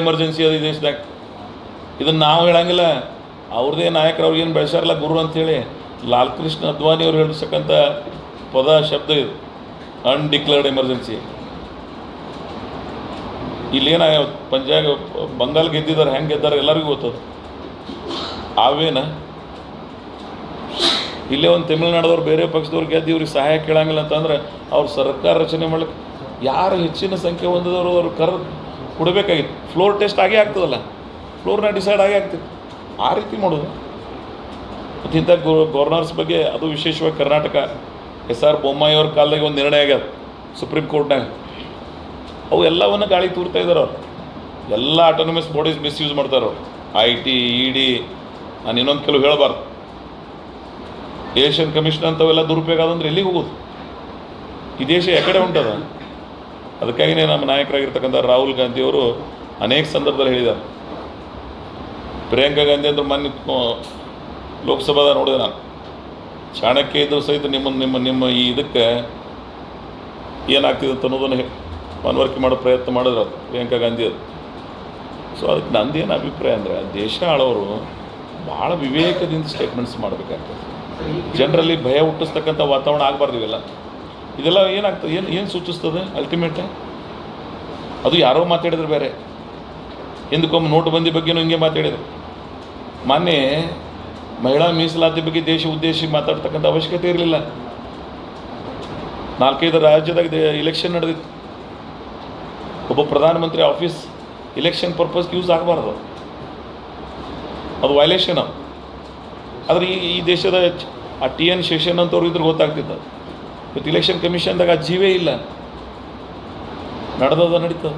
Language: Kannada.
ಎಮರ್ಜೆನ್ಸಿ ಅದು ಈ ದೇಶದಾಗ. ಇದನ್ನು ನಾವು ಹೇಳಂಗಿಲ್ಲ, ಅವ್ರದ್ದೇ ನಾಯಕರು ಅವ್ರಿಗೇನು ಬೆಳೆಸಾರಲ್ಲ ಗುರು ಅಂಥೇಳಿ. ಲಾಲ್ ಕೃಷ್ಣ ಅದ್ವಾನಿ ಅವ್ರು ಹೇಳಿರ್ತಕ್ಕಂಥ ಪದ ಶಬ್ದ ಇದು, ಅನ್ಡಿಕ್ಲೇರ್ಡ್ ಎಮರ್ಜೆನ್ಸಿ. ಇಲ್ಲೇನ ಬಂಗಾಳ ಗೆದ್ದಿದ್ದಾರೆ, ಹೆಂಗೆ ಗೆದ್ದಾರೆ ಎಲ್ಲರಿಗೂ ಗೊತ್ತದು. ಅವೇನ ಇಲ್ಲೇ ಒಂದು ತಮಿಳ್ನಾಡದವ್ರು ಬೇರೆ ಪಕ್ಷದವ್ರು ಗೆದ್ದು ಇವ್ರಿಗೆ ಸಹಾಯ ಕೇಳಂಗಿಲ್ಲ ಅಂತಂದ್ರೆ ಅವ್ರು ಸರ್ಕಾರ ರಚನೆ ಮಾಡ್ಲಿಕ್ಕೆ ಯಾರು ಹೆಚ್ಚಿನ ಸಂಖ್ಯೆ ಹೊಂದಿದವರು ಅವ್ರು ಕೊಡಬೇಕಾಗಿತ್ತು. ಫ್ಲೋರ್ ಟೆಸ್ಟ್ ಆಗೇ ಆಗ್ತದಲ್ಲ, ಫ್ಲೋರ್ನ ಡಿಸೈಡ್ ಆಗೇ ಆಗ್ತಿತ್ತು. ಆ ರೀತಿ ಮಾಡೋದು. ಮತ್ತು ಇಂಥ ಗವರ್ನರ್ಸ್ ಬಗ್ಗೆ ಅದು ವಿಶೇಷವಾಗಿ ಕರ್ನಾಟಕ SR ಬೊಮ್ಮಾಯಿ ಅವ್ರ ಕಾಲದಾಗ ಒಂದು ನಿರ್ಣಯ ಆಗ್ಯದ ಸುಪ್ರೀಂ ಕೋರ್ಟ್ನಾಗ. ಅವು ಎಲ್ಲವನ್ನು ಗಾಳಿ ತೂರ್ತಾ ಇದ್ದಾರೆ ಅವ್ರು. ಎಲ್ಲ ಆಟೋನಮಸ್ ಬಾಡೀಸ್ ಮಿಸ್ಯೂಸ್ ಮಾಡ್ತಾರೆ ಅವ್ರು. IT ED, ನಾನು ಇನ್ನೊಂದು ಕೆಲವು ಹೇಳಬಾರ್ದು. ಏಷ್ಯನ್ ಕಮಿಷನ್ ಅಂಥವೆಲ್ಲ ದುರುಪಯೋಗ ಆದಂದ್ರೆ ಎಲ್ಲಿಗೆ ಹೋಗೋದು? ಈ ದೇಶ ಎಕಡೆ ಉಂಟದ? ಅದಕ್ಕಾಗಿಯೇ ನಮ್ಮ ನಾಯಕರಾಗಿರ್ತಕ್ಕಂಥ ರಾಹುಲ್ ಗಾಂಧಿಯವರು ಅನೇಕ ಸಂದರ್ಭದಲ್ಲಿ ಹೇಳಿದ್ದಾರೆ. ಪ್ರಿಯಾಂಕಾ ಗಾಂಧಿ ಅಂದ್ರೆ ಮೊನ್ನೆ ಲೋಕಸಭಾದ ನೋಡಿದೆ ನಾನು. ಚಾಣಕ್ಯ ಇದ್ದರೂ ಸಹಿತ ನಿಮ್ಮ ಈ ಇದಕ್ಕೆ ಏನಾಗ್ತಿದೆ ಅಂತ ಅನ್ನೋದನ್ನು ಮನವರಿಕೆ ಮಾಡೋ ಪ್ರಯತ್ನ ಮಾಡಿದ್ರು ಅದು ಪ್ರಿಯಾಂಕಾ ಗಾಂಧಿ ಅದು. ಸೊ ಅದಕ್ಕೆ ನಂದೇನು ಅಭಿಪ್ರಾಯ ಅಂದರೆ, ದೇಶ ಆಳೋರು ಭಾಳ ವಿವೇಕದಿಂದ ಸ್ಟೇಟ್ಮೆಂಟ್ಸ್ ಮಾಡಬೇಕಾಗ್ತದೆ. ಜನರಲ್ಲಿ ಭಯ ಹುಟ್ಟಿಸ್ತಕ್ಕಂಥ ವಾತಾವರಣ ಆಗಬಾರ್ದು. ಇದೆಲ್ಲ ಏನಾಗ್ತದೆ, ಏನು ಸೂಚಿಸ್ತದೆ ಅಲ್ಟಿಮೇಟ್? ಅದು ಯಾರೋ ಮಾತಾಡಿದ್ರೆ ಬೇರೆ. ಹಿಂದಕ್ಕೊಮ್ಮೆ ನೋಟುಬಂದಿ ಬಗ್ಗೆನೂ ಹಿಂಗೆ ಮಾತಾಡಿದ್ರು. ಮೊನ್ನೆ ಮಹಿಳಾ ಮೀಸಲಾತಿ ಬಗ್ಗೆ ದೇಶ ಉದ್ದೇಶಿಸಿ ಮಾತಾಡ್ತಕ್ಕಂಥ ಅವಶ್ಯಕತೆ ಇರಲಿಲ್ಲ. 4-5 ರಾಜ್ಯದಾಗ ಇಲೆಕ್ಷನ್ ನಡೆದಿತ್ತು. ಒಬ್ಬ ಪ್ರಧಾನಮಂತ್ರಿ ಆಫೀಸ್ ಇಲೆಕ್ಷನ್ ಪರ್ಪಸ್ಗೆ ಯೂಸ್ ಆಗಬಾರ್ದು, ಅದು ವೈಲೇಷನ್. ಆದರೆ ಈ ದೇಶದ ಆ TN ಶೇಷನ್ ಅಂತವ್ರು ಇದ್ರೆ ಗೊತ್ತಾಗ್ತಿತ್ತು. ಇವತ್ತು ಇಲೆಕ್ಷನ್ ಕಮಿಷನ್ದಾಗ ಆ ಜೀವೇ ಇಲ್ಲ, ನಡೆದದ ನಡೀತದೆ.